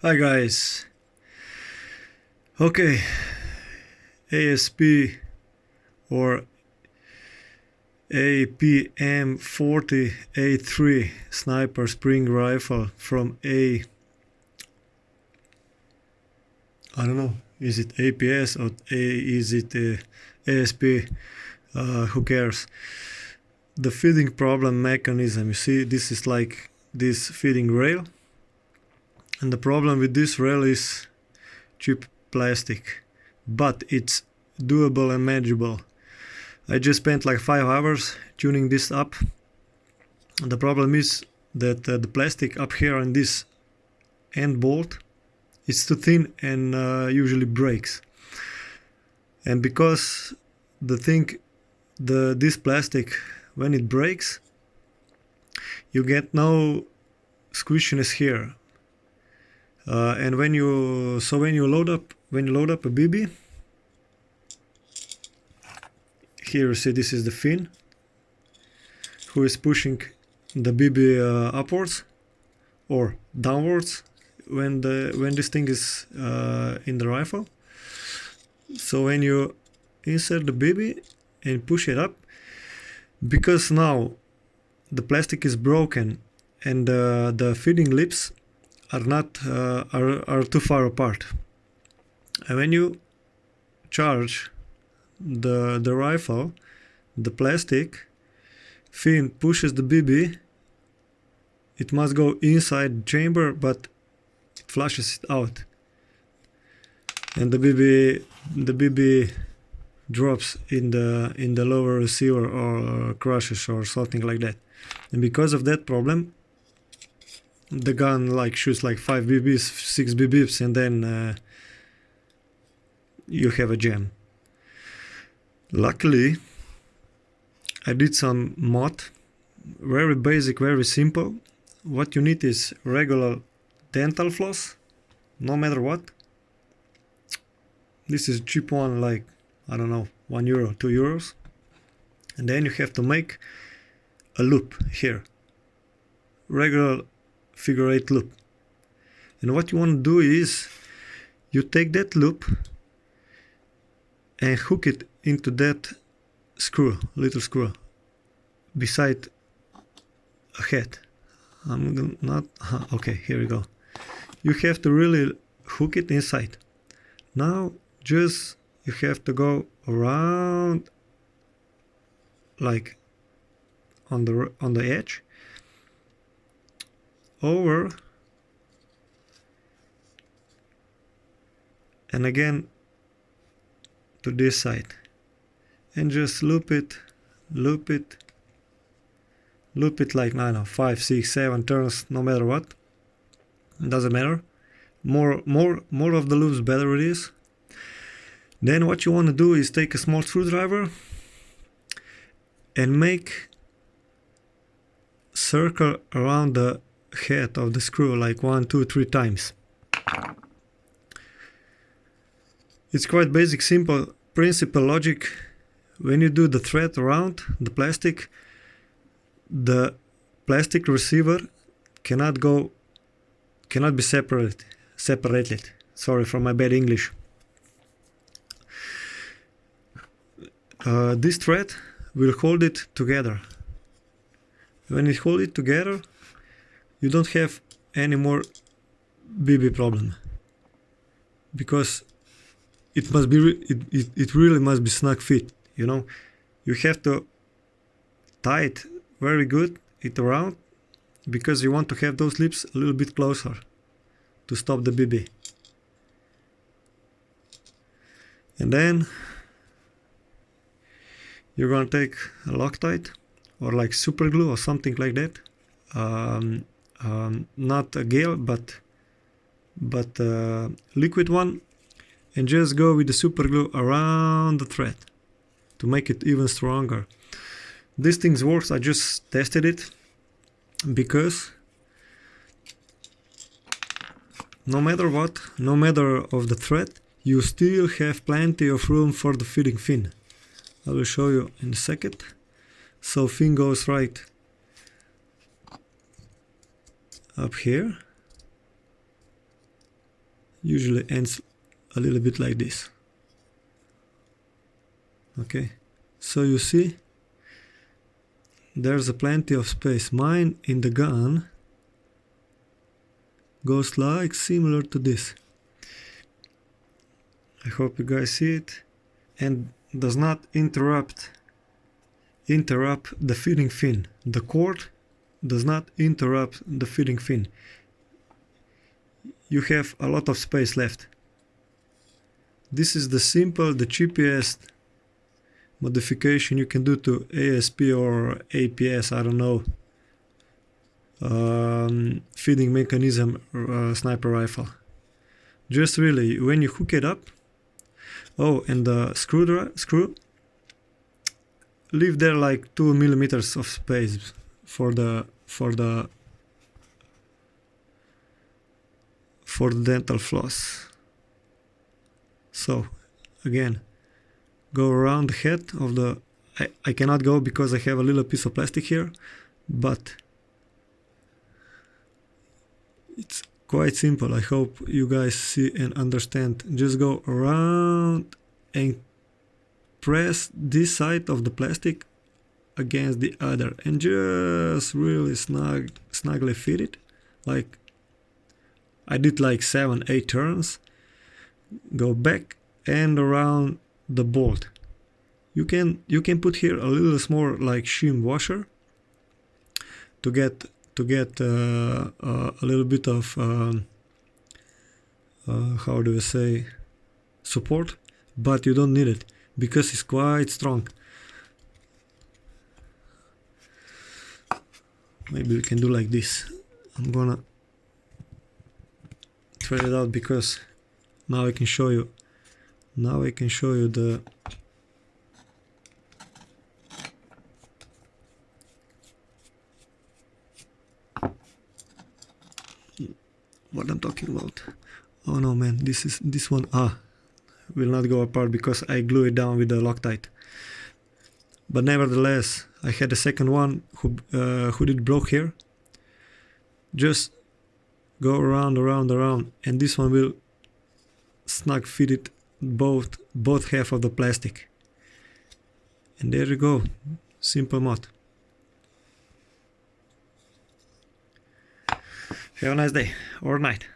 Hi guys. Okay, ASP or APM40 A3 sniper spring rifle from I don't know, is it APS or is it ASP? Who cares? The feeding problem mechanism, you see, this is like this feeding rail, and the problem with this rail is cheap plastic, but it's doable and manageable. I just spent like 5 hours tuning this up. And the problem is that the plastic up here on this end bolt is too thin and usually breaks. And because this plastic, when it breaks, you get no squishiness here. And when you load up a BB, here you see this is the fin who is pushing the BB upwards or downwards when this thing is in the rifle. So when you insert the BB and push it up, because now the plastic is broken and the feeding lips are not are too far apart, and when you charge the rifle, the plastic fin pushes the BB. It must go inside the chamber, but it flushes it out, and the BB drops in the lower receiver or crushes or something like that. And because of that problem, the gun like shoots like 5 BBs, 6 BBs, and then you have a jam. Luckily, I did some mod, very basic, very simple. What you need is regular dental floss, no matter what. This is a cheap one, like, I don't know, €1, €2. And then you have to make a loop here, regular figure 8 loop. And what you want to do is you take that loop and hook it into that screw, little screw beside a head. I'm not okay, here we go. You have to really hook it inside. Now just you have to go around like on the edge, over, and again to this side, and just loop it like, I don't know, 5, 6, 7 turns, no matter what. It doesn't matter. More of the loops, better it is. Then what you want to do is take a small screwdriver and make circle around the head of the screw like 1, 2, 3 times. It's quite basic, simple principle logic. When you do the thread around the plastic receiver cannot be separated. Sorry for my bad English. This thread will hold it together. When it holds it together, you don't have any more BB problem, because it really must be snug fit. You know, you have to tie it very good around, because you want to have those lips a little bit closer to stop the BB. And then you're gonna take a Loctite or like super glue or something like that. Not a gel, but liquid one, and just go with the super glue around the thread to make it even stronger. This thing works. I just tested it, because no matter what, no matter of the thread, you still have plenty of room for the feeding fin. I will show you in a second. So fin goes right up here, usually ends a little bit like this. Okay, so you see there's a plenty of space. Mine in the gun goes like similar to this. I hope you guys see it, and does not interrupt the feeding fin. The cord does not interrupt the feeding fin. You have a lot of space left. This is the cheapest modification you can do to ASP or APS, I don't know, feeding mechanism sniper rifle. Just really, when you hook it up, oh, and the screw, leave there like 2 millimeters of space for the dental floss. So again, go around the head of the, I cannot go because I have a little piece of plastic here, but it's quite simple. I hope you guys see and understand. Just go around and press this side of the plastic against the other and just really snugly fit it. Like I did like 7-8 turns. Go back and around the bolt. You can put here a little small like shim washer to get a little bit of how do I say, support, but you don't need it because it's quite strong. Maybe we can do like this. I'm gonna try it out because now I can show you. Now I can show you the what I'm talking about. Oh no, man, this one will not go apart because I glue it down with the Loctite. But nevertheless, I had a second one who did broke here. Just go around, and this one will snug fit it both half of the plastic. And there you go, simple mod. Have a nice day or night.